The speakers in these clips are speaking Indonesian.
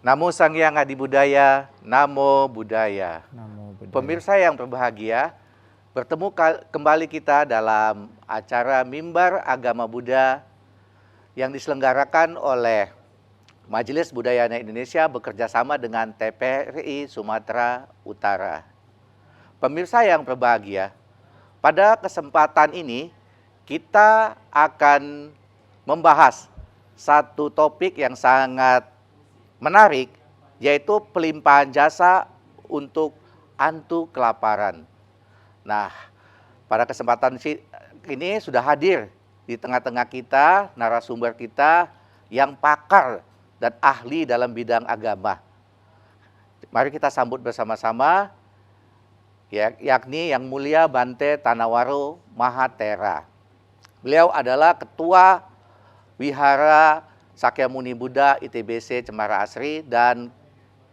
Namo Sang Hyang Adi Budaya, Namo Buddhaya. Namo Buddhaya. Pemirsa yang berbahagia, bertemu kembali kita dalam acara Mimbar Agama Buddha yang diselenggarakan oleh Majelis Budayana Indonesia bekerjasama dengan TPRI Sumatera Utara. Pemirsa yang berbahagia, pada kesempatan ini kita akan membahas satu topik yang sangat menarik, yaitu pelimpahan jasa untuk antu kelaparan. Nah, pada kesempatan ini sudah hadir di tengah-tengah kita narasumber kita yang pakar dan ahli dalam bidang agama. Mari kita sambut bersama-sama, yakni Yang Mulia Bante Tanawaro Mahatera. Beliau adalah Ketua Wihara Sakyamuni Buddha ITBC Cemara Asri dan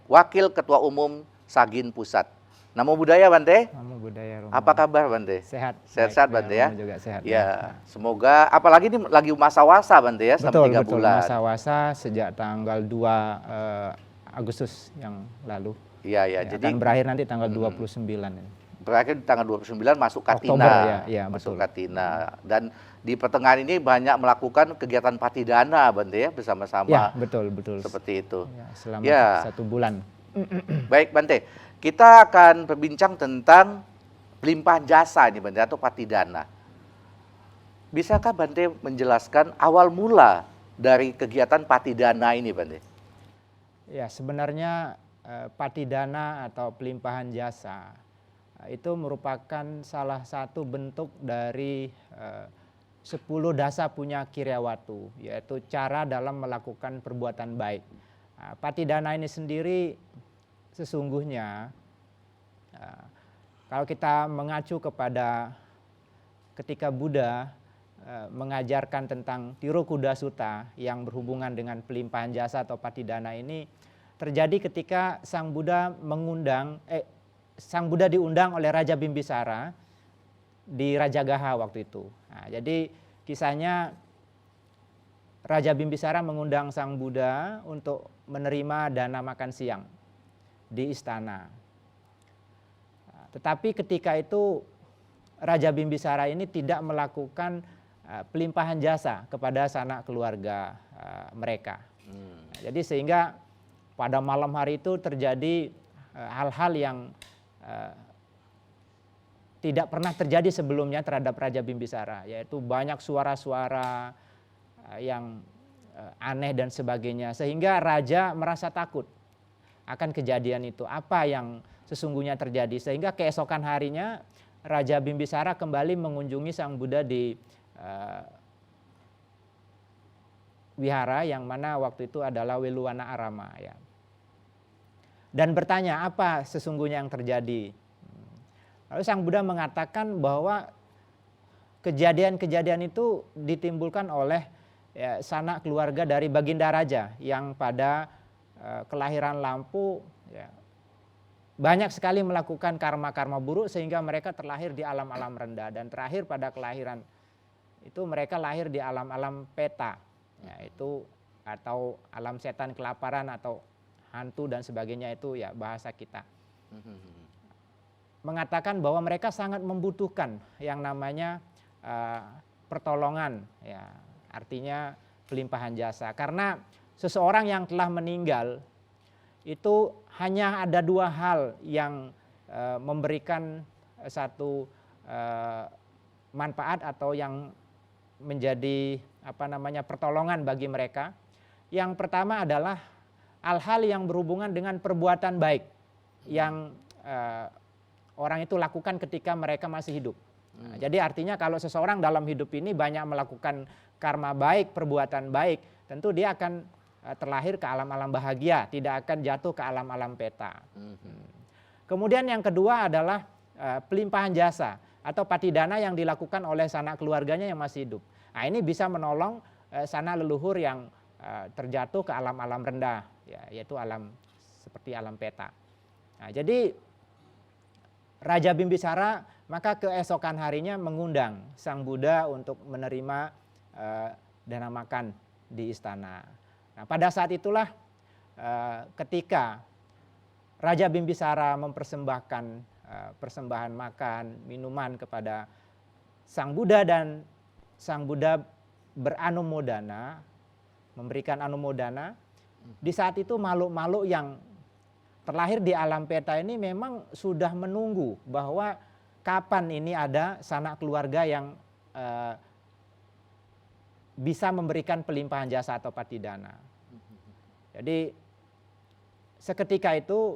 Wakil Ketua Umum Sagin Pusat. Namo Buddhaya Bante. Namo Buddhaya. Romo. Apa kabar Bante? Sehat. Sehat-sehat Bante ya. Juga sehat. Ya, semoga apalagi ini lagi masa wasa Bante ya, betul, selama 3 betul, bulan. Masa wasa sejak tanggal 2 Agustus yang lalu. Iya, ya. Ya, Jadi akan berakhir nanti tanggal 29 ini. Berakhir di tanggal 29 masuk Katina. Oktober, ya, masuk betul. Katina. Dan di pertengahan ini banyak melakukan kegiatan patidana Bante ya, bersama-sama. Ya, betul, betul. Seperti itu. Ya, selama Ya. 1 bulan. Baik Bante, kita akan berbincang tentang pelimpahan jasa ini Bante atau patidana. Bisakah Bante menjelaskan awal mula dari kegiatan patidana ini Bante? Ya, sebenarnya patidana atau pelimpahan jasa itu merupakan salah satu bentuk dari 10 dasa punya Kiryawatu, yaitu cara dalam melakukan perbuatan baik. Patidana ini sendiri sesungguhnya kalau kita mengacu kepada ketika Buddha mengajarkan tentang Tirokuda Sutta yang berhubungan dengan pelimpahan jasa atau patidana ini terjadi ketika Sang Buddha diundang oleh Raja Bimbisara di Rajagaha waktu itu. Nah, jadi kisahnya Raja Bimbisara mengundang Sang Buddha untuk menerima dana makan siang di istana. Tetapi ketika itu Raja Bimbisara ini tidak melakukan pelimpahan jasa kepada sanak keluarga mereka. Jadi sehingga pada malam hari itu terjadi hal-hal yang tidak pernah terjadi sebelumnya terhadap Raja Bimbisara, yaitu banyak suara-suara yang aneh dan sebagainya, sehingga Raja merasa takut akan kejadian itu, apa yang sesungguhnya terjadi, sehingga keesokan harinya Raja Bimbisara kembali mengunjungi Sang Buddha di wihara yang mana waktu itu adalah Weluwana Arama ya. Dan bertanya apa sesungguhnya yang terjadi. Lalu Sang Buddha mengatakan bahwa kejadian-kejadian itu ditimbulkan oleh sanak keluarga dari Baginda Raja yang pada kelahiran lampu ya, banyak sekali melakukan karma-karma buruk sehingga mereka terlahir di alam-alam rendah, dan terakhir pada kelahiran itu mereka lahir di alam-alam peta, yaitu atau alam setan kelaparan atau hantu dan sebagainya, itu ya bahasa kita. Mengatakan bahwa mereka sangat membutuhkan yang namanya pertolongan, ya, artinya pelimpahan jasa. Karena seseorang yang telah meninggal itu hanya ada 2 hal yang memberikan satu manfaat atau yang menjadi pertolongan bagi mereka. Yang pertama adalah hal-hal yang berhubungan dengan perbuatan baik yang orang itu lakukan ketika mereka masih hidup. Nah, jadi artinya kalau seseorang dalam hidup ini banyak melakukan karma baik, perbuatan baik, tentu dia akan terlahir ke alam-alam bahagia, tidak akan jatuh ke alam-alam peta. Kemudian yang kedua adalah pelimpahan jasa atau patidana yang dilakukan oleh sanak keluarganya yang masih hidup. Nah, ini bisa menolong sanak leluhur yang terjatuh ke alam-alam rendah, ya, yaitu alam seperti alam peta. Nah, jadi Raja Bimbisara maka keesokan harinya mengundang Sang Buddha untuk menerima dana makan di istana. Nah, pada saat itulah ketika Raja Bimbisara mempersembahkan persembahan makan, minuman kepada Sang Buddha dan Sang Buddha beranumodana, memberikan anumodana. Di saat itu makhluk-makhluk yang terlahir di alam peta ini memang sudah menunggu bahwa kapan ini ada sanak keluarga yang bisa memberikan pelimpahan jasa atau patidana. Jadi seketika itu,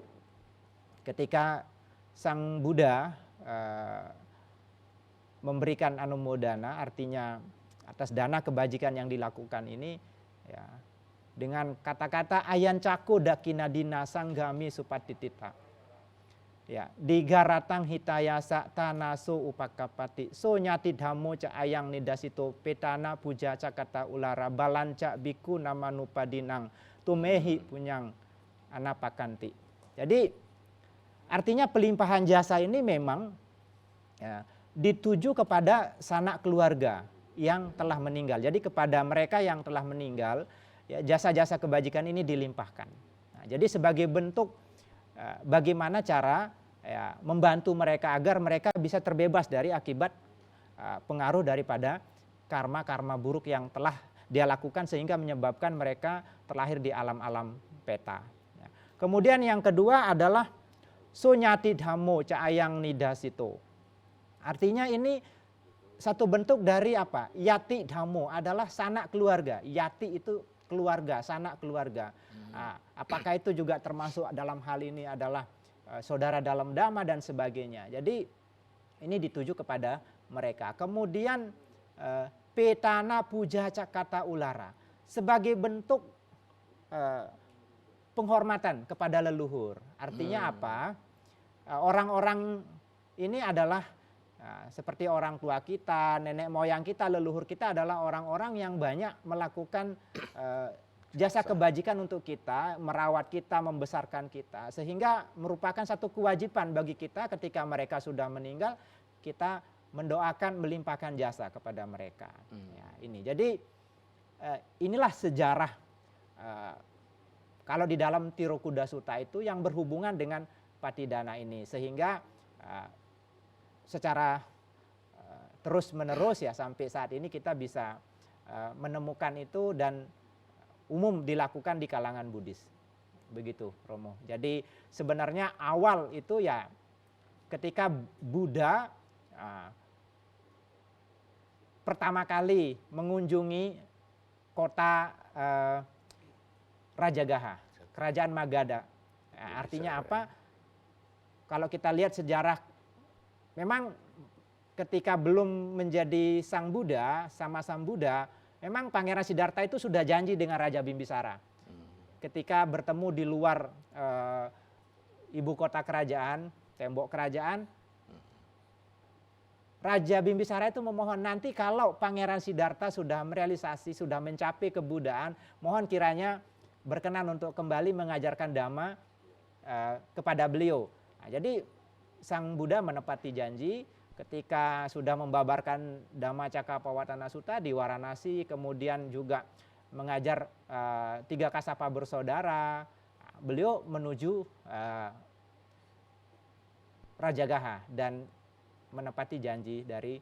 ketika Sang Buddha memberikan anumodana, artinya atas dana kebajikan yang dilakukan ini, ya, dengan kata-kata ayan cako dakinadina sanggami supatitita. Ya, digaratang hitayasa tanaso upakapati so nyati dhamo ca ayang nidasito petana puja cakata ulara balanca biku namanupadinang tumehi punyang anapakanti. Jadi artinya pelimpahan jasa ini memang ya, dituju kepada sanak keluarga yang telah meninggal. Jadi kepada mereka yang telah meninggal, ya, jasa-jasa kebajikan ini dilimpahkan. Nah, jadi sebagai bentuk bagaimana cara ya, membantu mereka agar mereka bisa terbebas dari akibat pengaruh daripada karma-karma buruk yang telah dia lakukan sehingga menyebabkan mereka terlahir di alam-alam peta. Ya. Kemudian yang kedua adalah sunyati dhammo caayang nidasito. Artinya ini satu bentuk dari apa? Yati dhammo adalah sanak keluarga. Yati itu keluarga, sanak keluarga. Nah, apakah itu juga termasuk dalam hal ini adalah saudara dalam dhamma dan sebagainya. Jadi ini dituju kepada mereka. Kemudian petana puja cakata ulara sebagai bentuk penghormatan kepada leluhur. Artinya apa? Orang-orang ini adalah seperti orang tua kita, nenek moyang kita, leluhur kita adalah orang-orang yang banyak melakukan jasa kebajikan untuk kita, merawat kita, membesarkan kita, sehingga merupakan satu kewajiban bagi kita ketika mereka sudah meninggal, kita mendoakan melimpahkan jasa kepada mereka. Ya, ini. Jadi inilah sejarah kalau di dalam Tirokuda Sutta itu yang berhubungan dengan patidana ini, sehingga secara terus menerus ya sampai saat ini kita bisa menemukan itu dan umum dilakukan di kalangan Buddhis. Begitu, Romo. Jadi sebenarnya awal itu ya ketika Buddha pertama kali mengunjungi kota Rajagaha, kerajaan Magadha. Artinya apa? Kalau kita lihat sejarah, memang ketika belum menjadi Sang Buddha, sama Sang Buddha, memang Pangeran Siddhartha itu sudah janji dengan Raja Bimbisara. Ketika bertemu di luar ibu kota kerajaan, tembok kerajaan, Raja Bimbisara itu memohon nanti kalau Pangeran Siddhartha sudah merealisasi, sudah mencapai kebuddhaan, mohon kiranya berkenan untuk kembali mengajarkan Dhamma kepada beliau. Nah, jadi Sang Buddha menepati janji. Ketika sudah membabarkan Dhammacakkappavattana Sutta di Varanasi, kemudian juga mengajar 3 Kassapa bersaudara, beliau menuju Rajagaha dan menepati janji dari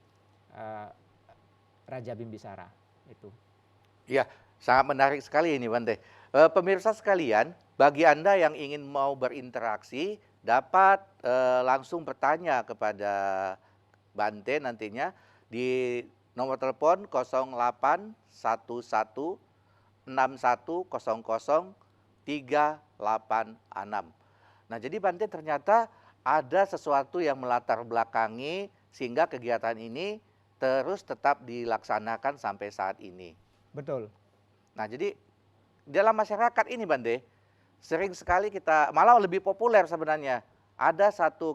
Raja Bimbisara itu. Iya, sangat menarik sekali ini, Bante. Pemirsa sekalian, bagi Anda yang ingin mau berinteraksi, dapat langsung bertanya kepada Bante nantinya di nomor telepon 0811 6100 386. Nah, jadi Bante ternyata ada sesuatu yang melatar belakangi sehingga kegiatan ini terus tetap dilaksanakan sampai saat ini. Betul. Nah, jadi dalam masyarakat ini, Bante, sering sekali kita, malah lebih populer sebenarnya, ada satu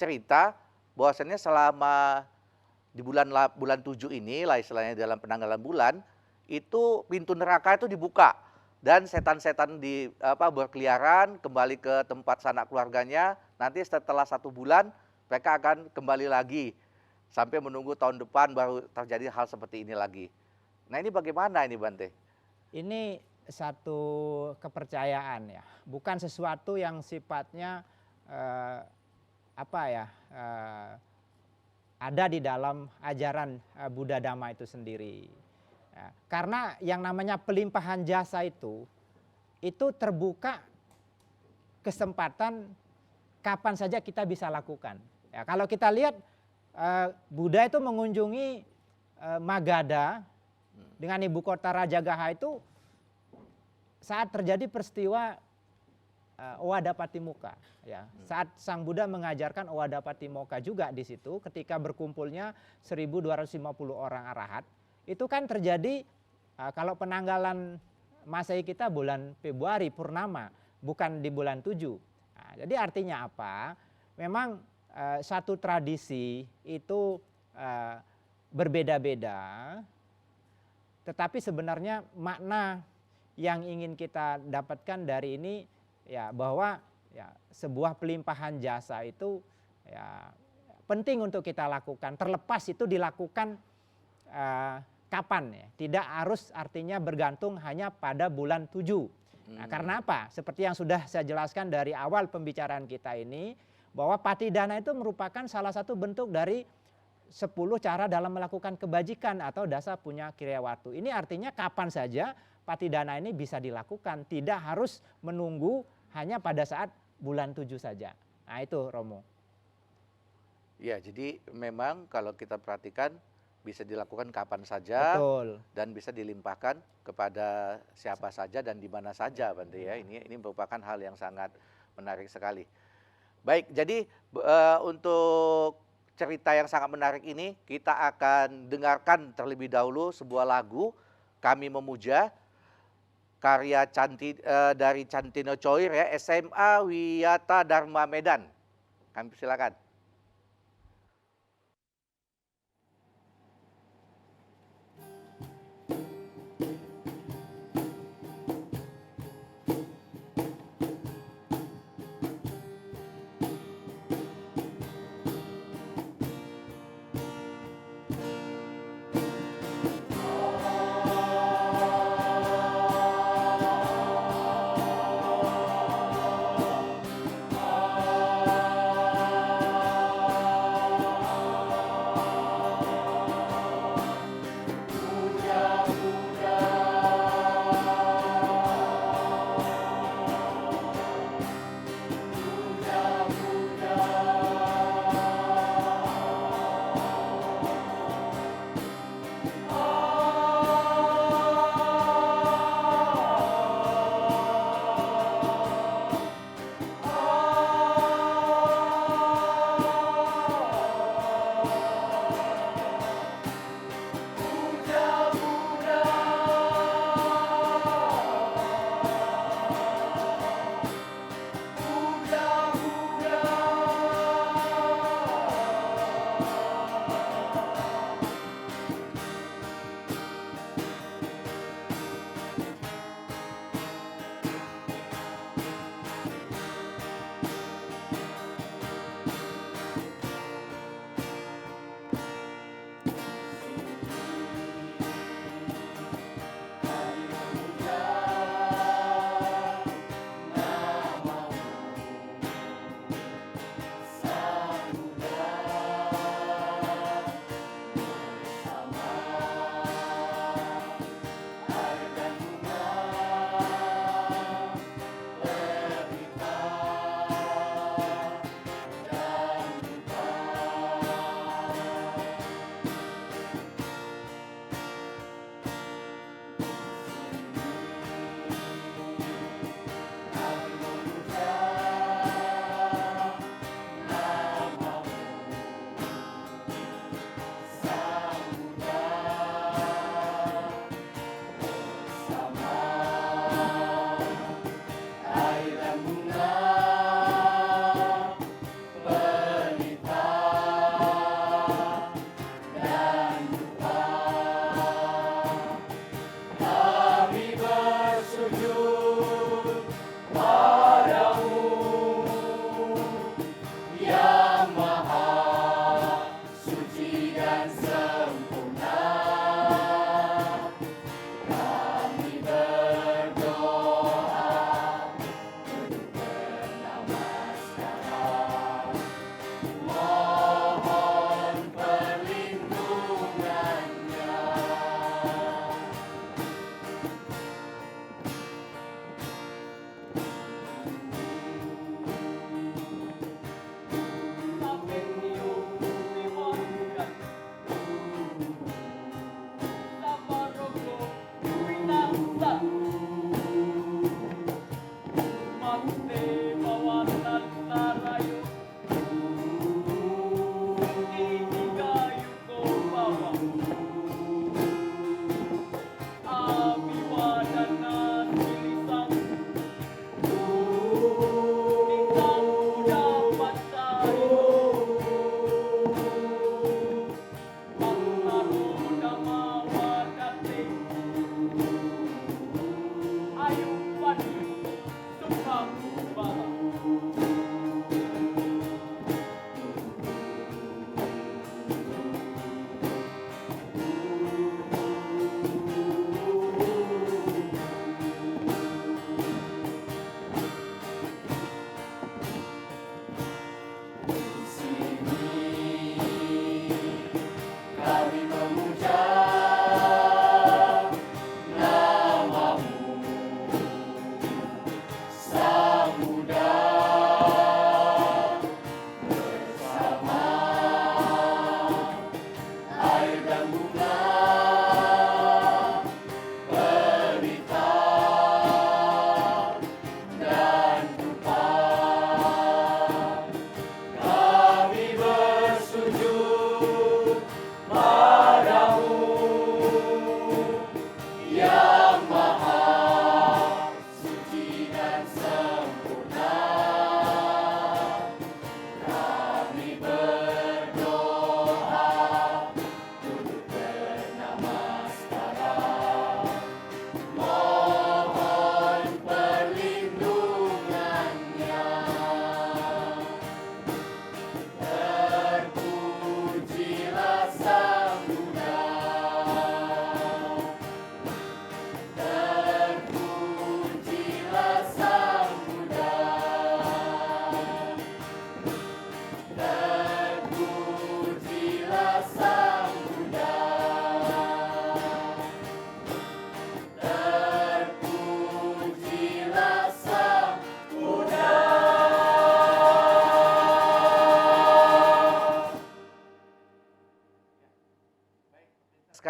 cerita bahwasannya selama di bulan 7 ini lah istilahnya dalam penanggalan bulan, itu pintu neraka itu dibuka dan setan-setan berkeliaran kembali ke tempat sanak keluarganya. Nanti setelah 1 bulan mereka akan kembali lagi sampai menunggu tahun depan baru terjadi hal seperti ini lagi. Nah, ini bagaimana ini, Bante? Ini satu kepercayaan ya, bukan sesuatu yang sifatnya ada di dalam ajaran Buddha Dhamma itu sendiri. Ya, karena yang namanya pelimpahan jasa itu terbuka kesempatan kapan saja kita bisa lakukan. Ya, kalau kita lihat Buddha itu mengunjungi Magadha dengan ibu kota Rajagaha itu saat terjadi peristiwa Owada Patimokkha, ya. Saat Sang Buddha mengajarkan Owada Patimokkha juga di situ, ketika berkumpulnya 1.250 orang arahat, itu kan terjadi kalau penanggalan Masehi kita bulan Februari Purnama, bukan di bulan 7. Nah, jadi artinya apa? Memang satu tradisi itu berbeda-beda, tetapi sebenarnya makna yang ingin kita dapatkan dari ini ya, bahwa ya, sebuah pelimpahan jasa itu ya penting untuk kita lakukan. Terlepas itu dilakukan kapan ya. Tidak harus artinya bergantung hanya pada bulan 7. Nah, karena apa? Seperti yang sudah saya jelaskan dari awal pembicaraan kita ini, bahwa patidana itu merupakan salah satu bentuk dari 10 cara dalam melakukan kebajikan atau dasa punya kriyawartu. Ini artinya kapan saja patidana ini bisa dilakukan, tidak harus menunggu hanya pada saat bulan 7 saja. Nah itu Romo. Ya, jadi memang kalau kita perhatikan bisa dilakukan kapan saja. Betul. Dan bisa dilimpahkan kepada siapa saja dan di mana saja, Bante ya. Ini merupakan hal yang sangat menarik sekali. Baik, jadi untuk cerita yang sangat menarik ini kita akan dengarkan terlebih dahulu sebuah lagu Kami Memuja, karya dari Cantino Choir ya, SMA Wiyata Dharma Medan. Kami silakan.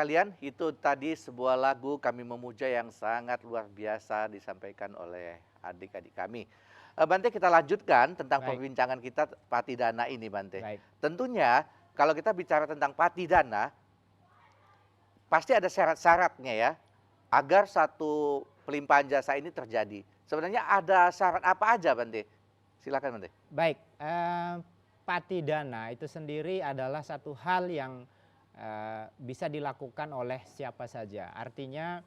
sekalian, itu tadi sebuah lagu Kami Memuja yang sangat luar biasa disampaikan oleh adik-adik kami. Bante, kita lanjutkan tentang Baik. perbincangan kita Patidana ini, Bante. Baik. Tentunya kalau kita bicara tentang Patidana, pasti ada syarat-syaratnya ya, agar satu pelimpahan jasa ini terjadi. Sebenarnya ada syarat apa aja, Bante? Silakan, Bante. Baik, patidana itu sendiri adalah satu hal yang bisa dilakukan oleh siapa saja. Artinya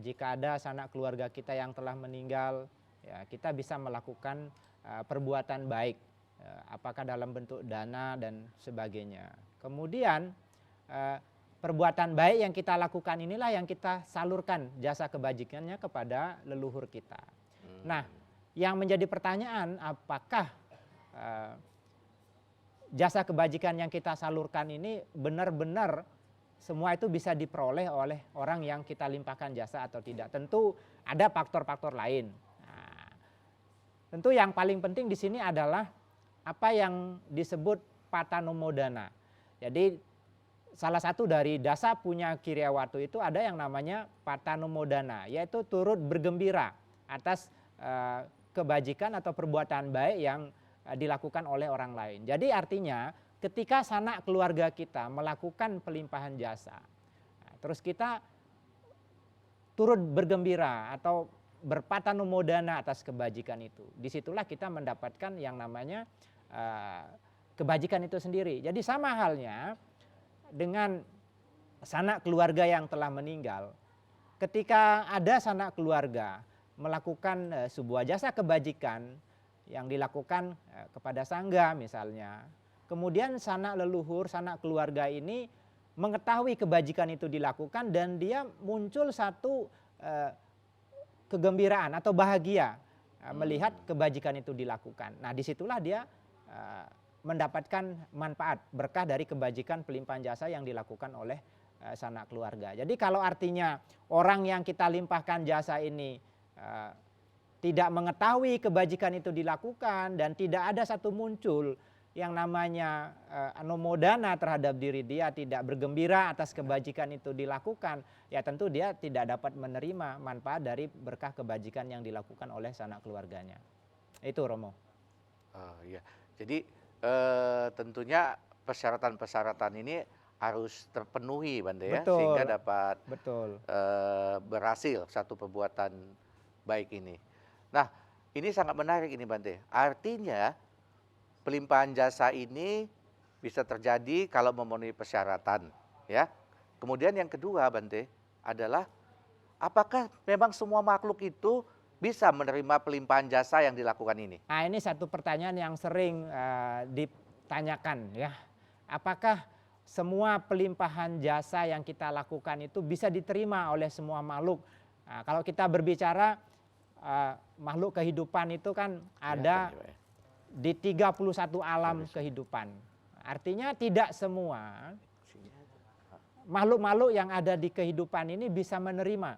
jika ada sanak keluarga kita yang telah meninggal, ya, kita bisa melakukan perbuatan baik, apakah dalam bentuk dana dan sebagainya. Kemudian perbuatan baik yang kita lakukan inilah yang kita salurkan jasa kebajikannya kepada leluhur kita. Nah, yang menjadi pertanyaan, apakah jasa kebajikan yang kita salurkan ini benar-benar semua itu bisa diperoleh oleh orang yang kita limpahkan jasa atau tidak? Tentu ada faktor-faktor lain. Nah, tentu yang paling penting di sini adalah apa yang disebut patanumodana. Jadi salah satu dari dasa punya Kiryawatu itu ada yang namanya patanumodana, yaitu turut bergembira atas kebajikan atau perbuatan baik yang dilakukan oleh orang lain. Jadi artinya ketika sanak keluarga kita melakukan pelimpahan jasa, terus kita turut bergembira atau berpatanumodana atas kebajikan itu, disitulah kita mendapatkan yang namanya kebajikan itu sendiri. Jadi sama halnya dengan sanak keluarga yang telah meninggal, ketika ada sanak keluarga melakukan sebuah jasa kebajikan yang dilakukan kepada sangga misalnya, kemudian sanak leluhur, sanak keluarga ini mengetahui kebajikan itu dilakukan dan dia muncul satu kegembiraan atau bahagia melihat kebajikan itu dilakukan. Nah, disitulah dia mendapatkan manfaat berkah dari kebajikan pelimpahan jasa yang dilakukan oleh sanak keluarga. Jadi kalau artinya orang yang kita limpahkan jasa ini tidak mengetahui kebajikan itu dilakukan dan tidak ada satu muncul yang namanya anumodana terhadap diri dia, tidak bergembira atas kebajikan itu dilakukan, ya tentu dia tidak dapat menerima manfaat dari berkah kebajikan yang dilakukan oleh sanak keluarganya. Itu, Romo. Oh, iya. Jadi tentunya persyaratan-persyaratan ini harus terpenuhi, Bante, ya, Betul. sehingga dapat Betul. berhasil satu perbuatan baik ini. Nah, ini sangat menarik ini, Bante. Artinya pelimpahan jasa ini bisa terjadi kalau memenuhi persyaratan, ya. Kemudian yang kedua, Bante, adalah apakah memang semua makhluk itu bisa menerima pelimpahan jasa yang dilakukan ini? Nah, ini satu pertanyaan yang sering ditanyakan, ya. Apakah semua pelimpahan jasa yang kita lakukan itu bisa diterima oleh semua makhluk? Nah, kalau kita berbicara makhluk kehidupan itu kan ada di 31 alam kehidupan. Artinya tidak semua makhluk-makhluk yang ada di kehidupan ini bisa menerima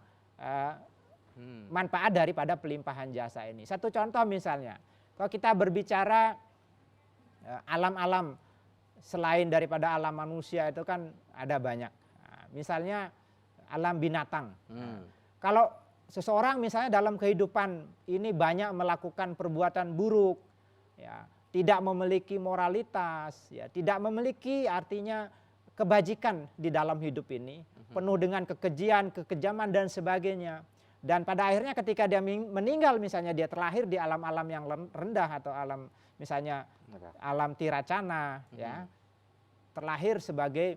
manfaat daripada pelimpahan jasa ini. Satu contoh misalnya, kalau kita berbicara alam-alam selain daripada alam manusia itu kan ada banyak. Nah, misalnya alam binatang. Nah, kalau seseorang misalnya dalam kehidupan ini banyak melakukan perbuatan buruk, ya, tidak memiliki moralitas, ya, tidak memiliki artinya kebajikan di dalam hidup ini, penuh dengan kekejian, kekejaman dan sebagainya. Dan pada akhirnya ketika dia meninggal misalnya dia terlahir di alam-alam yang rendah atau alam misalnya alam tiracana, ya, terlahir sebagai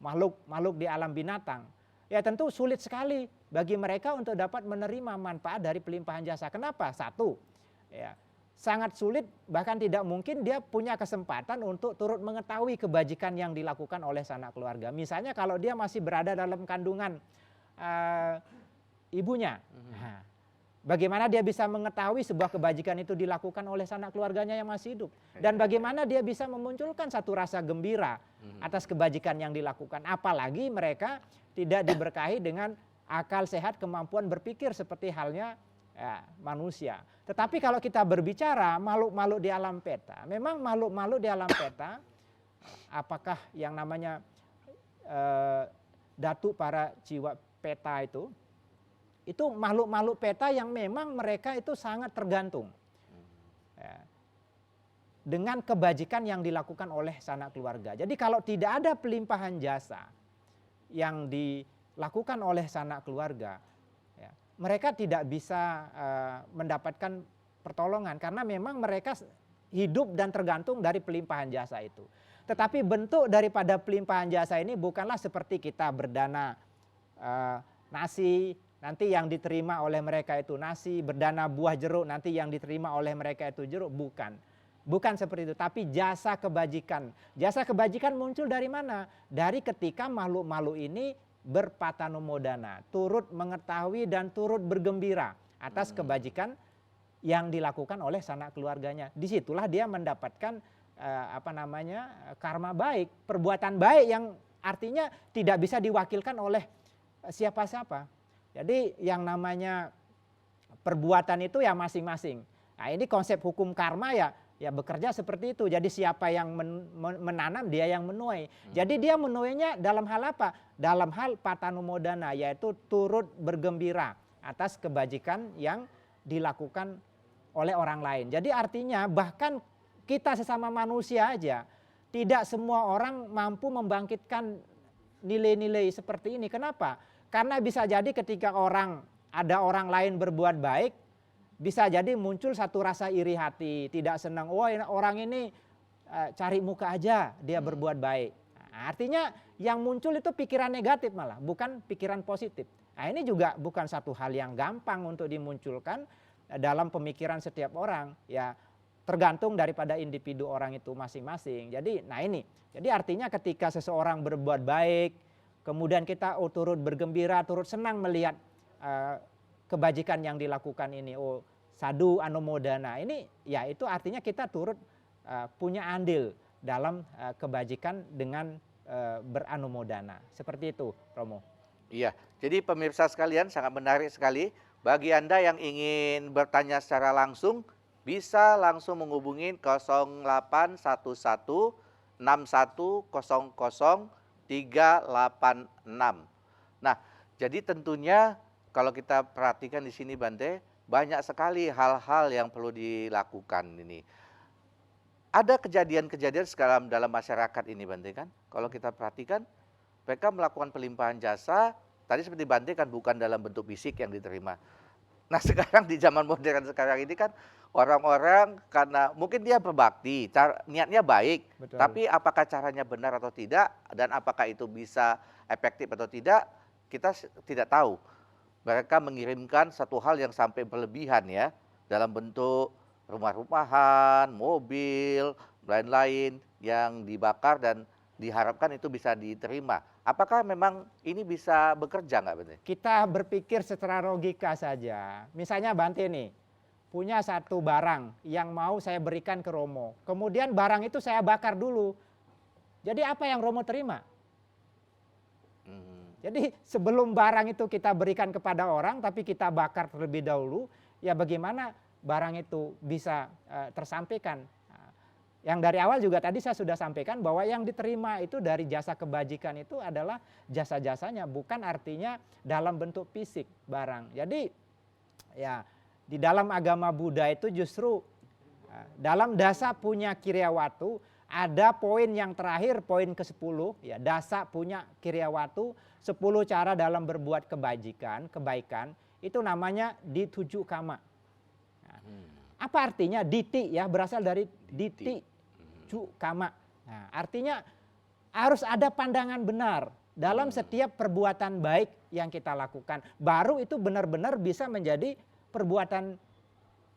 makhluk di alam binatang. Ya tentu sulit sekali bagi mereka untuk dapat menerima manfaat dari pelimpahan jasa. Kenapa? Satu, ya, sangat sulit bahkan tidak mungkin dia punya kesempatan untuk turut mengetahui kebajikan yang dilakukan oleh sanak keluarga. Misalnya kalau dia masih berada dalam kandungan ibunya, nah, bagaimana dia bisa mengetahui sebuah kebajikan itu dilakukan oleh sanak keluarganya yang masih hidup? Dan bagaimana dia bisa memunculkan satu rasa gembira atas kebajikan yang dilakukan? Apalagi mereka tidak diberkahi dengan akal sehat, kemampuan berpikir seperti halnya manusia. Tetapi kalau kita berbicara makhluk-makhluk di alam peta, memang makhluk-makhluk di alam peta, apakah yang namanya datuk para jiwa peta itu makhluk-makhluk peta yang memang mereka itu sangat tergantung ya, dengan kebajikan yang dilakukan oleh sanak keluarga. Jadi kalau tidak ada pelimpahan jasa yang dilakukan oleh sanak keluarga, ya, mereka tidak bisa mendapatkan pertolongan karena memang mereka hidup dan tergantung dari pelimpahan jasa itu. Tetapi bentuk daripada pelimpahan jasa ini bukanlah seperti kita berdana nasi, nanti yang diterima oleh mereka itu nasi, berdana buah jeruk, nanti yang diterima oleh mereka itu jeruk. Bukan seperti itu, tapi jasa kebajikan. Jasa kebajikan muncul dari mana? Dari ketika makhluk-makhluk ini berpatanumodana, turut mengetahui dan turut bergembira atas kebajikan yang dilakukan oleh sanak keluarganya. Disitulah dia mendapatkan karma baik, perbuatan baik yang artinya tidak bisa diwakilkan oleh siapa-siapa. Jadi yang namanya perbuatan itu ya masing-masing. Nah ini konsep hukum karma ya bekerja seperti itu. Jadi siapa yang menanam dia yang menuai. Jadi dia menuainya dalam hal apa? Dalam hal patanumodana, yaitu turut bergembira atas kebajikan yang dilakukan oleh orang lain. Jadi artinya bahkan kita sesama manusia aja tidak semua orang mampu membangkitkan nilai-nilai seperti ini. Kenapa? Karena bisa jadi ketika ada orang lain berbuat baik, bisa jadi muncul satu rasa iri hati, tidak senang. Wah orang ini cari muka aja dia berbuat baik. Nah, artinya yang muncul itu pikiran negatif malah, bukan pikiran positif. Nah ini juga bukan satu hal yang gampang untuk dimunculkan dalam pemikiran setiap orang. Ya tergantung daripada individu orang itu masing-masing. Jadi jadi artinya ketika seseorang berbuat baik, kemudian kita turut bergembira, turut senang melihat kebajikan yang dilakukan ini. Oh, sadu anumodana. Ini ya itu artinya kita turut punya andil dalam kebajikan dengan beranumodana. Seperti itu, Romo. Iya, jadi pemirsa sekalian sangat menarik sekali. Bagi Anda yang ingin bertanya secara langsung, bisa langsung menghubungi 0811 6100 386. Nah, jadi tentunya kalau kita perhatikan di sini Bante, banyak sekali hal-hal yang perlu dilakukan ini. Ada kejadian-kejadian sekarang dalam masyarakat ini Bante kan, kalau kita perhatikan mereka melakukan pelimpahan jasa, tadi seperti Bante kan bukan dalam bentuk fisik yang diterima. Nah sekarang di zaman modern sekarang ini kan orang-orang karena mungkin dia berbakti, niatnya baik, Betul. tapi apakah caranya benar atau tidak, dan apakah itu bisa efektif atau tidak, kita tidak tahu. Mereka mengirimkan satu hal yang sampai berlebihan ya, dalam bentuk rumah-rumahan, mobil, lain-lain yang dibakar dan diharapkan itu bisa diterima. Apakah memang ini bisa bekerja nggak Bante? Kita berpikir secara logika saja. Misalnya Bante nih, punya satu barang yang mau saya berikan ke Romo. Kemudian barang itu saya bakar dulu. Jadi apa yang Romo terima? Jadi sebelum barang itu kita berikan kepada orang, tapi kita bakar terlebih dahulu, ya bagaimana barang itu bisa tersampaikan? Yang dari awal juga tadi saya sudah sampaikan bahwa yang diterima itu dari jasa kebajikan itu adalah jasa-jasanya, bukan artinya dalam bentuk fisik barang. Jadi ya di dalam agama Buddha itu justru dalam dasa punya kiryawatu ada poin yang terakhir, poin ke-10 ya, dasa punya kiryawatu, 10 cara dalam berbuat kebaikan, itu namanya dituju kama. Apa artinya diti ya, berasal dari diti cu kama. Nah, artinya harus ada pandangan benar dalam setiap perbuatan baik yang kita lakukan. Baru itu benar-benar bisa menjadi perbuatan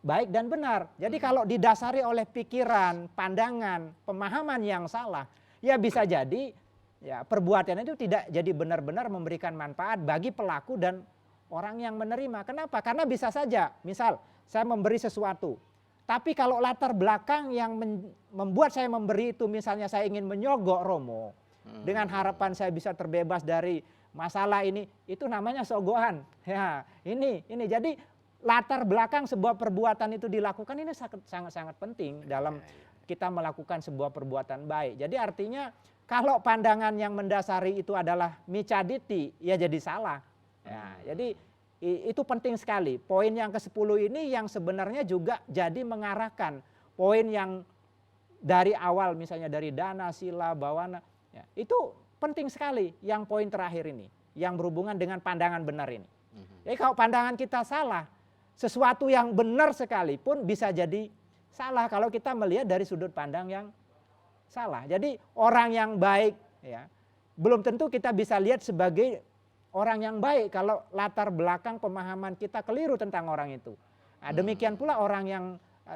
baik dan benar. Jadi kalau didasari oleh pikiran, pandangan, pemahaman yang salah, ya bisa jadi ya perbuatan itu tidak jadi benar-benar memberikan manfaat bagi pelaku dan orang yang menerima. Kenapa? Karena bisa saja, misal saya memberi sesuatu, tapi kalau latar belakang yang membuat saya memberi itu, misalnya saya ingin menyogok Romo, dengan harapan saya bisa terbebas dari masalah ini, itu namanya sogokan. Ya, ini jadi latar belakang sebuah perbuatan itu dilakukan ini sangat-sangat penting dalam kita melakukan sebuah perbuatan baik. Jadi artinya Kalau pandangan yang mendasari itu adalah micaditi, ya jadi salah. Ya, jadi itu penting sekali. Poin yang ke-10 ini yang sebenarnya juga jadi mengarahkan poin yang dari awal, misalnya dari dana, sila, bawana, ya, itu penting sekali yang poin terakhir ini, yang berhubungan dengan pandangan benar ini. Jadi kalau pandangan kita salah, sesuatu yang benar sekalipun bisa jadi salah kalau kita melihat dari sudut pandang yang salah. Jadi orang yang baik, ya, belum tentu kita bisa lihat sebagai orang yang baik kalau latar belakang pemahaman kita keliru tentang orang itu. Nah, demikian pula orang yang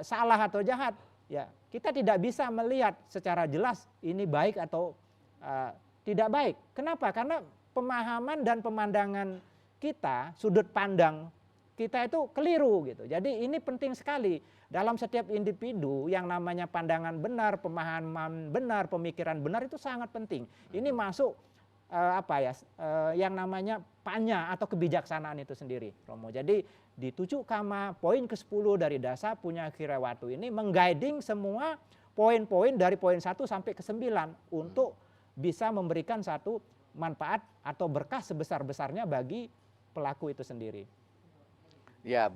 salah atau jahat, ya kita tidak bisa melihat secara jelas ini baik atau tidak baik. Kenapa? Karena pemahaman dan pemandangan kita, sudut pandang kita itu keliru gitu. Jadi ini penting sekali dalam setiap individu yang namanya pandangan benar, pemahaman benar, pemikiran benar itu sangat penting. Ini masuk yang namanya panya atau kebijaksanaan itu sendiri, Romo. Jadi di 7 kama poin ke-10 dari Dasa Punya Kirewatu ini mengguiding semua poin-poin dari poin 1 sampai ke 9 untuk bisa memberikan satu manfaat atau berkah sebesar-besarnya bagi pelaku itu sendiri. Ya,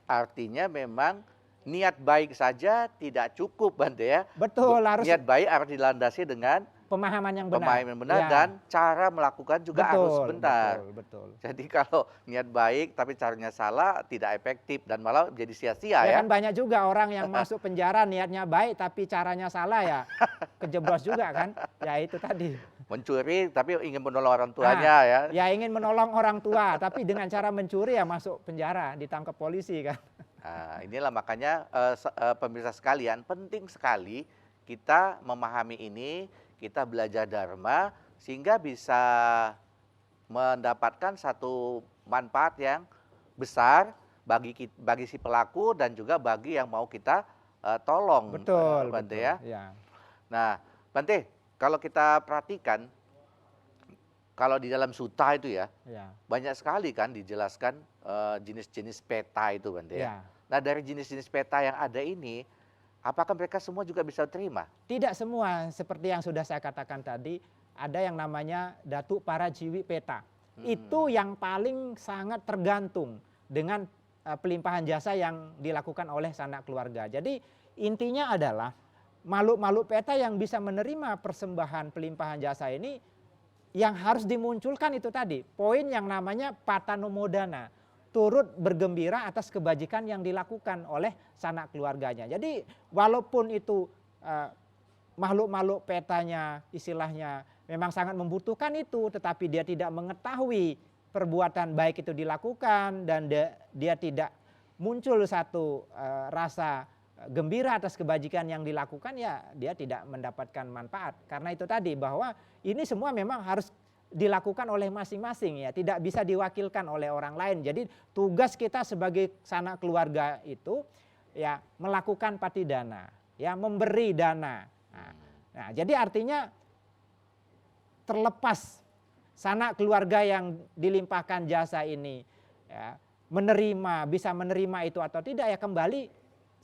artinya memang niat baik saja tidak cukup, Bante ya. Betul, harus niat baik harus dilandasi dengan pemahaman yang benar. Pemahaman yang benar, ya. Dan cara melakukan juga harus benar. Betul. Jadi kalau niat baik tapi caranya salah tidak efektif dan malah menjadi sia-sia ya. Kan banyak juga orang yang masuk penjara niatnya baik tapi caranya salah ya. Kejeblos juga kan. Ya itu tadi. Mencuri tapi ingin menolong orang tuanya ya. Ya ingin menolong orang tua tapi dengan cara mencuri ya masuk penjara, ditangkap polisi kan. Nah, inilah makanya pemirsa sekalian penting sekali kita memahami ini, kita belajar Dharma sehingga bisa mendapatkan satu manfaat yang besar bagi si pelaku dan juga bagi yang mau kita tolong. Betul, Bante betul. Ya. Nah, Bante, kalau kita perhatikan kalau di dalam suta itu ya, banyak sekali kan dijelaskan jenis-jenis peta itu, Bante ya. Nah, dari jenis-jenis peta yang ada ini, apakah mereka semua juga bisa terima? Tidak semua, seperti yang sudah saya katakan tadi, ada yang namanya Datu Para Jiwi Peta. Itu yang paling sangat tergantung dengan pelimpahan jasa yang dilakukan oleh sanak keluarga. Jadi intinya adalah makhluk-makhluk peta yang bisa menerima persembahan pelimpahan jasa ini yang harus dimunculkan itu tadi, poin yang namanya patanumodana. Turut bergembira atas kebajikan yang dilakukan oleh sanak keluarganya. Jadi walaupun itu makhluk-makhluk petanya istilahnya memang sangat membutuhkan itu, tetapi dia tidak mengetahui perbuatan baik itu dilakukan dan dia tidak muncul satu rasa gembira atas kebajikan yang dilakukan, ya dia tidak mendapatkan manfaat. Karena itu tadi bahwa ini semua memang harus dilakukan oleh masing-masing ya, tidak bisa diwakilkan oleh orang lain. Jadi tugas kita sebagai sanak keluarga itu ya melakukan patidana, ya memberi dana. Nah, jadi artinya terlepas sanak keluarga yang dilimpahkan jasa ini ya, bisa menerima itu atau tidak ya kembali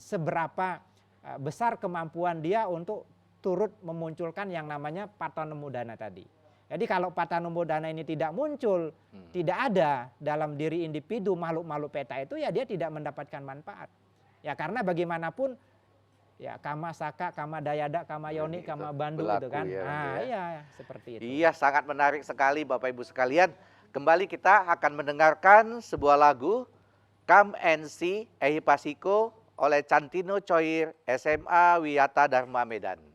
seberapa besar kemampuan dia untuk turut memunculkan yang namanya patanumodana tadi. Jadi kalau patanumodana ini tidak muncul, tidak ada dalam diri individu makhluk-makhluk peta itu, ya dia tidak mendapatkan manfaat. Ya karena bagaimanapun ya kama saka, kama dayada, kama yoni, kama bandu itu kan. Iya seperti itu. Iya, sangat menarik sekali Bapak Ibu sekalian. Kembali kita akan mendengarkan sebuah lagu Come and See Ehipasiko oleh Cantino Coir SMA Wiyata Dharma Medan.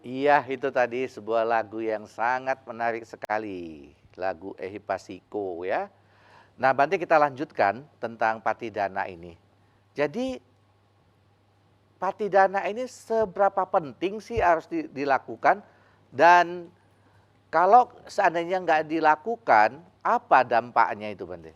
Iya, itu tadi sebuah lagu yang sangat menarik sekali. Lagu Ehipasiko ya. Nah, nanti kita lanjutkan tentang Patidana ini. Jadi, Patidana ini seberapa penting sih harus dilakukan? Dan kalau seandainya nggak dilakukan, apa dampaknya itu, Bante?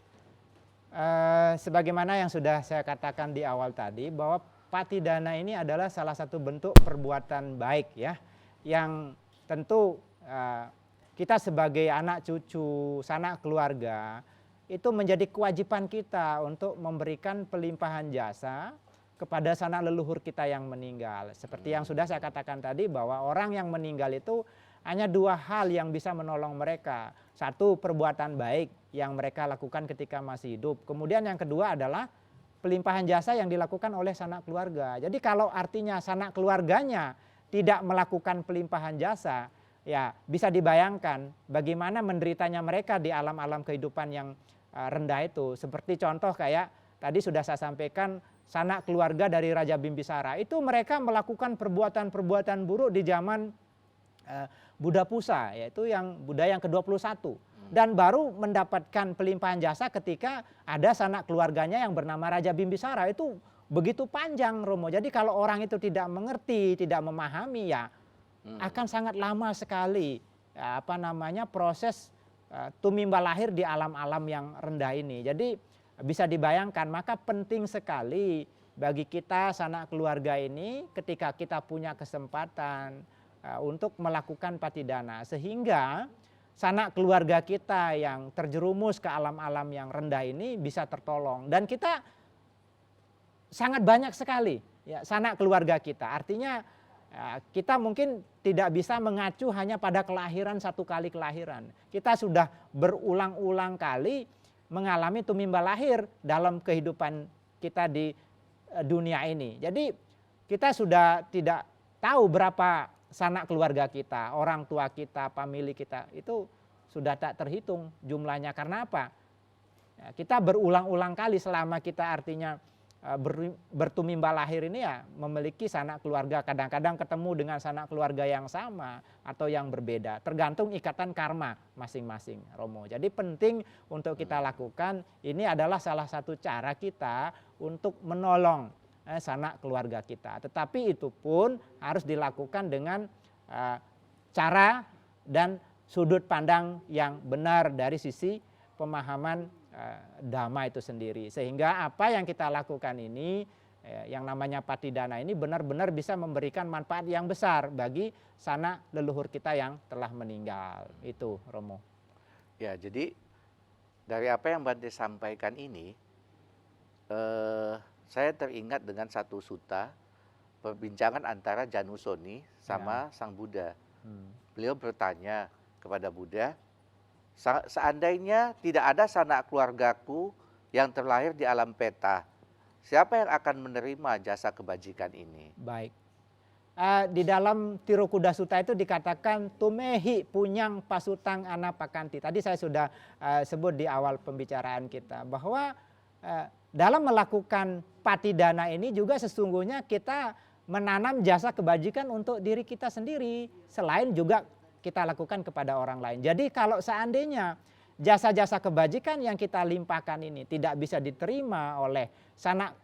Sebagaimana yang sudah saya katakan di awal tadi, bahwa patidana ini adalah salah satu bentuk perbuatan baik ya, yang tentu kita sebagai anak cucu, sanak keluarga, itu menjadi kewajiban kita untuk memberikan pelimpahan jasa kepada sanak leluhur kita yang meninggal. Seperti yang sudah saya katakan tadi, bahwa orang yang meninggal itu hanya dua hal yang bisa menolong mereka. Satu, perbuatan baik yang mereka lakukan ketika masih hidup. Kemudian yang kedua adalah pelimpahan jasa yang dilakukan oleh sanak keluarga. Jadi kalau artinya sanak keluarganya tidak melakukan pelimpahan jasa, ya bisa dibayangkan bagaimana menderitanya mereka di alam-alam kehidupan yang rendah itu. Seperti contoh kayak tadi sudah saya sampaikan, sanak keluarga dari Raja Bimbisara itu mereka melakukan perbuatan-perbuatan buruk di zaman Buddha Pusa, yaitu yang Buddha yang ke-21, dan baru mendapatkan pelimpahan jasa ketika ada sanak keluarganya yang bernama Raja Bimbisara. Itu begitu panjang, Romo. Jadi kalau orang itu tidak mengerti, tidak memahami, ya akan sangat lama sekali proses tumimba lahir di alam-alam yang rendah ini. Jadi bisa dibayangkan, maka penting sekali bagi kita sanak keluarga ini ketika kita punya kesempatan untuk melakukan patidana, sehingga sanak keluarga kita yang terjerumus ke alam-alam yang rendah ini bisa tertolong. Dan kita sangat banyak sekali ya sanak keluarga kita. Artinya kita mungkin tidak bisa mengacu hanya pada kelahiran, satu kali kelahiran. Kita sudah berulang-ulang kali mengalami tumimba lahir dalam kehidupan kita di dunia ini. Jadi kita sudah tidak tahu berapa sanak keluarga kita, orang tua kita, famili kita, itu sudah tak terhitung jumlahnya. Karena apa? Ya, kita berulang-ulang kali selama kita artinya bertumimba lahir ini ya memiliki sanak keluarga. Kadang-kadang ketemu dengan sanak keluarga yang sama atau yang berbeda, tergantung ikatan karma masing-masing, Romo. Jadi penting untuk kita lakukan, ini adalah salah satu cara kita untuk menolong sanak keluarga kita. Tetapi itu pun harus dilakukan dengan cara dan sudut pandang yang benar dari sisi pemahaman dhamma itu sendiri. Sehingga apa yang kita lakukan ini, yang namanya patidana ini benar-benar bisa memberikan manfaat yang besar bagi sanak leluhur kita yang telah meninggal. Itu, Romo. Ya, jadi dari apa yang Bante sampaikan ini, saya teringat dengan satu sutta perbincangan antara Janusoni sama Sang Buddha. Beliau bertanya kepada Buddha, seandainya tidak ada sanak keluargaku yang terlahir di alam peta, siapa yang akan menerima jasa kebajikan ini? Baik. Di dalam Tirukuda Sutta itu dikatakan tumehi punyang pasutang anapakanti. Tadi saya sudah sebut di awal pembicaraan kita bahwa dalam melakukan patidana ini juga sesungguhnya kita menanam jasa kebajikan untuk diri kita sendiri, selain juga kita lakukan kepada orang lain. Jadi kalau seandainya jasa-jasa kebajikan yang kita limpahkan ini tidak bisa diterima oleh sanak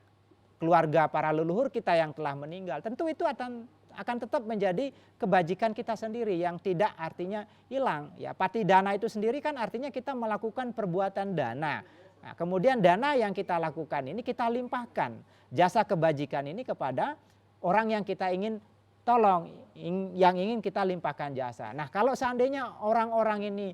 keluarga para leluhur kita yang telah meninggal, tentu itu akan tetap menjadi kebajikan kita sendiri yang tidak artinya hilang. Ya, patidana itu sendiri kan artinya kita melakukan perbuatan dana. Nah, kemudian dana yang kita lakukan ini kita limpahkan jasa kebajikan ini kepada orang yang kita ingin tolong, yang ingin kita limpahkan jasa. Nah, kalau seandainya orang-orang ini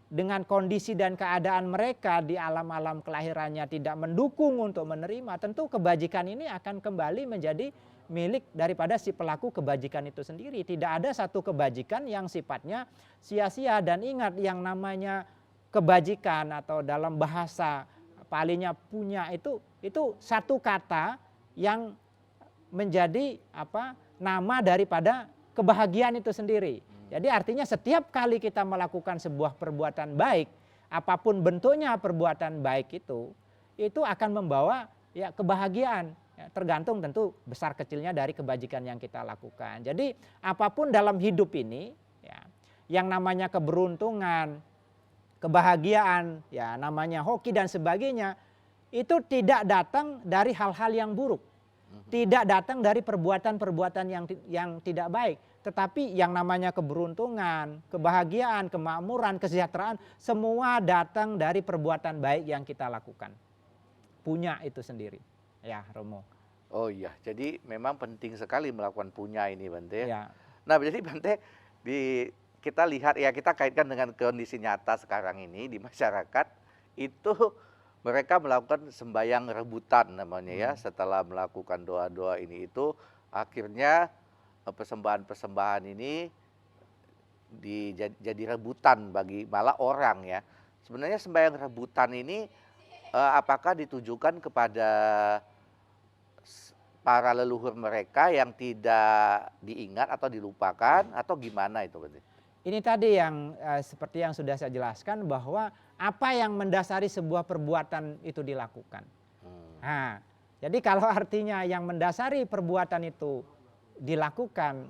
dengan kondisi dan keadaan mereka di alam-alam kelahirannya tidak mendukung untuk menerima, tentu kebajikan ini akan kembali menjadi milik daripada si pelaku kebajikan itu sendiri. Tidak ada satu kebajikan yang sifatnya sia-sia. Dan ingat, yang namanya kebajikan atau dalam bahasa palinya punya itu satu kata yang menjadi nama daripada kebahagiaan itu sendiri. Jadi artinya setiap kali kita melakukan sebuah perbuatan baik, apapun bentuknya perbuatan baik itu akan membawa ya kebahagiaan. Ya, tergantung tentu besar kecilnya dari kebajikan yang kita lakukan. Jadi apapun dalam hidup ini, ya, yang namanya keberuntungan, kebahagiaan, ya namanya hoki dan sebagainya, itu tidak datang dari hal-hal yang buruk. Tidak datang dari perbuatan-perbuatan yang tidak baik. Tetapi yang namanya keberuntungan, kebahagiaan, kemakmuran, kesejahteraan, semua datang dari perbuatan baik yang kita lakukan. Punya itu sendiri. Ya, Romo. Oh iya, jadi memang penting sekali melakukan punya ini, Bante. Ya. Nah, jadi Bante, kita lihat ya, kita kaitkan dengan kondisi nyata sekarang ini di masyarakat, itu mereka melakukan sembahyang rebutan namanya ya, setelah melakukan doa-doa ini itu, akhirnya persembahan-persembahan ini jadi rebutan bagi malah orang ya. Sebenarnya sembahyang rebutan ini apakah ditujukan kepada para leluhur mereka yang tidak diingat atau dilupakan atau gimana itu? Ini tadi yang seperti yang sudah saya jelaskan bahwa apa yang mendasari sebuah perbuatan itu dilakukan. Nah, jadi kalau artinya yang mendasari perbuatan itu dilakukan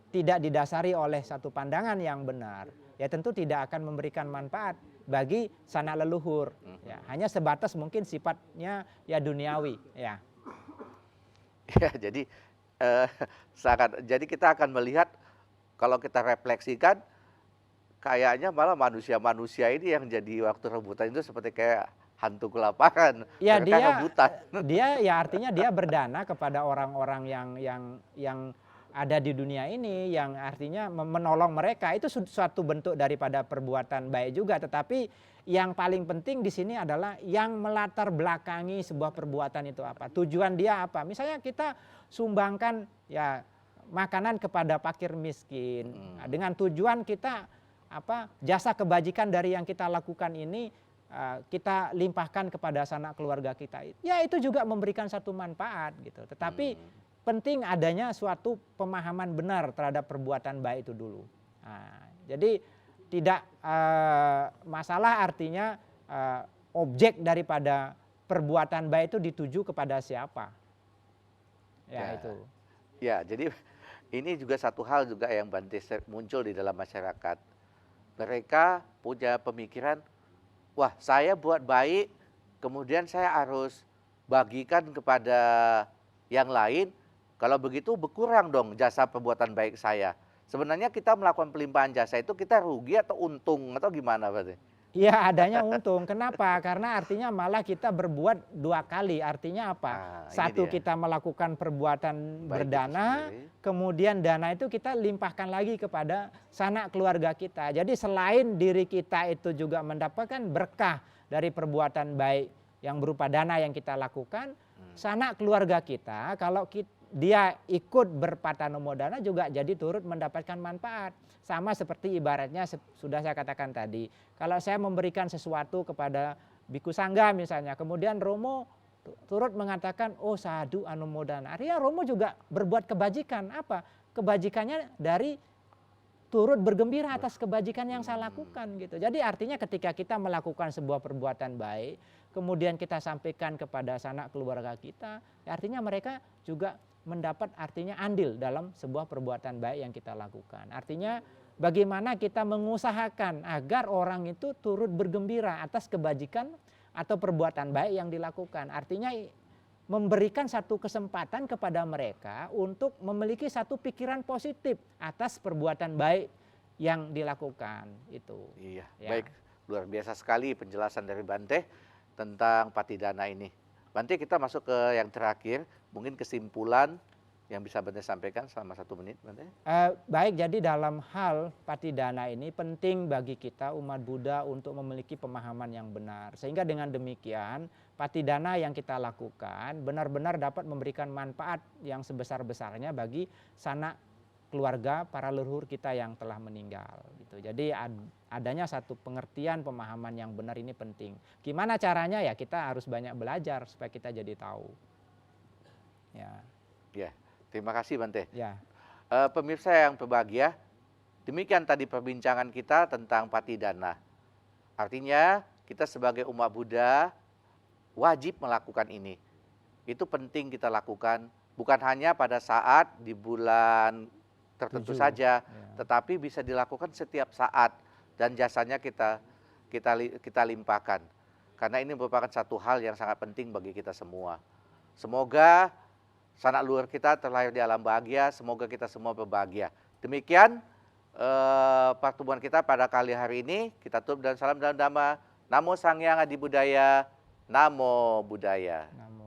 tidak didasari oleh satu pandangan yang benar, ya tentu tidak akan memberikan manfaat bagi sanak leluhur. Ya, hanya sebatas mungkin sifatnya ya duniawi. Ya. Ya, jadi jadi kita akan melihat kalau kita refleksikan kayaknya malah manusia-manusia ini yang jadi waktu rebutan itu seperti kayak hantu kelaparan. Ya Mereka rebutan. dia ya artinya dia berdana kepada orang-orang yang ada di dunia ini, yang artinya menolong mereka, itu suatu bentuk daripada perbuatan baik juga. Tetapi yang paling penting di sini adalah yang melatar belakangi sebuah perbuatan itu apa, tujuan dia apa. Misalnya kita sumbangkan ya makanan kepada fakir miskin, dengan tujuan kita jasa kebajikan dari yang kita lakukan ini kita limpahkan kepada sanak keluarga kita, ya itu juga memberikan satu manfaat gitu. Tetapi penting adanya suatu pemahaman benar terhadap perbuatan baik itu dulu. Nah, jadi tidak masalah artinya objek daripada perbuatan baik itu dituju kepada siapa. Ya itu. Ya, jadi ini juga satu hal juga yang Bante muncul di dalam masyarakat. Mereka punya pemikiran, wah saya buat baik, kemudian saya harus bagikan kepada yang lain, kalau begitu berkurang dong jasa perbuatan baik saya. Sebenarnya kita melakukan pelimpahan jasa itu kita rugi atau untung atau gimana Pak? Iya adanya untung. Kenapa? Karena artinya malah kita berbuat dua kali. Artinya apa? Satu kita melakukan perbuatan berdana, kemudian dana itu kita limpahkan lagi kepada sanak keluarga kita. Jadi selain diri kita itu juga mendapatkan berkah dari perbuatan baik yang berupa dana yang kita lakukan, sanak keluarga kita kalau dia ikut berpatanumodana juga jadi turut mendapatkan manfaat. Sama seperti ibaratnya sudah saya katakan tadi, kalau saya memberikan sesuatu kepada biku sangga misalnya, kemudian Romo turut mengatakan, oh sadu anumodana, artinya Romo juga berbuat kebajikan. Apa? Kebajikannya dari turut bergembira atas kebajikan yang saya lakukan gitu. Jadi artinya ketika kita melakukan sebuah perbuatan baik, kemudian kita sampaikan kepada sanak keluarga kita, ya artinya mereka juga mendapat artinya andil dalam sebuah perbuatan baik yang kita lakukan. Artinya bagaimana kita mengusahakan agar orang itu turut bergembira atas kebajikan atau perbuatan baik yang dilakukan. Artinya memberikan satu kesempatan kepada mereka untuk memiliki satu pikiran positif atas perbuatan baik yang dilakukan itu. Iya, ya. Baik, luar biasa sekali penjelasan dari Bante tentang patidana ini. Bante, kita masuk ke yang terakhir, mungkin kesimpulan yang bisa Bante sampaikan selama 1 menit, Bante. Baik, jadi dalam hal patidana ini penting bagi kita umat Buddha untuk memiliki pemahaman yang benar. Sehingga dengan demikian patidana yang kita lakukan benar-benar dapat memberikan manfaat yang sebesar-besarnya bagi sanak keluarga para leluhur kita yang telah meninggal. Gitu. Jadi adanya satu pengertian pemahaman yang benar ini penting. Gimana caranya ya kita harus banyak belajar supaya kita jadi tahu. Ya. Ya, terima kasih Bante. Ya. Pemirsa yang berbahagia, demikian tadi perbincangan kita tentang Patidana. Artinya kita sebagai umat Buddha wajib melakukan ini. Itu penting kita lakukan, bukan hanya pada saat di bulan tertentu 7, saja, ya. tetapi bisa dilakukan setiap saat dan jasanya kita limpahkan. Karena ini merupakan satu hal yang sangat penting bagi kita semua. Semoga sanak luhur kita terlahir di alam bahagia, semoga kita semua berbahagia. Demikian pertemuan kita pada kali hari ini. Kita tutup dengan salam dalam Dhamma. Namo Sangyang Adi Budaya, Namo Buddhaya. Namo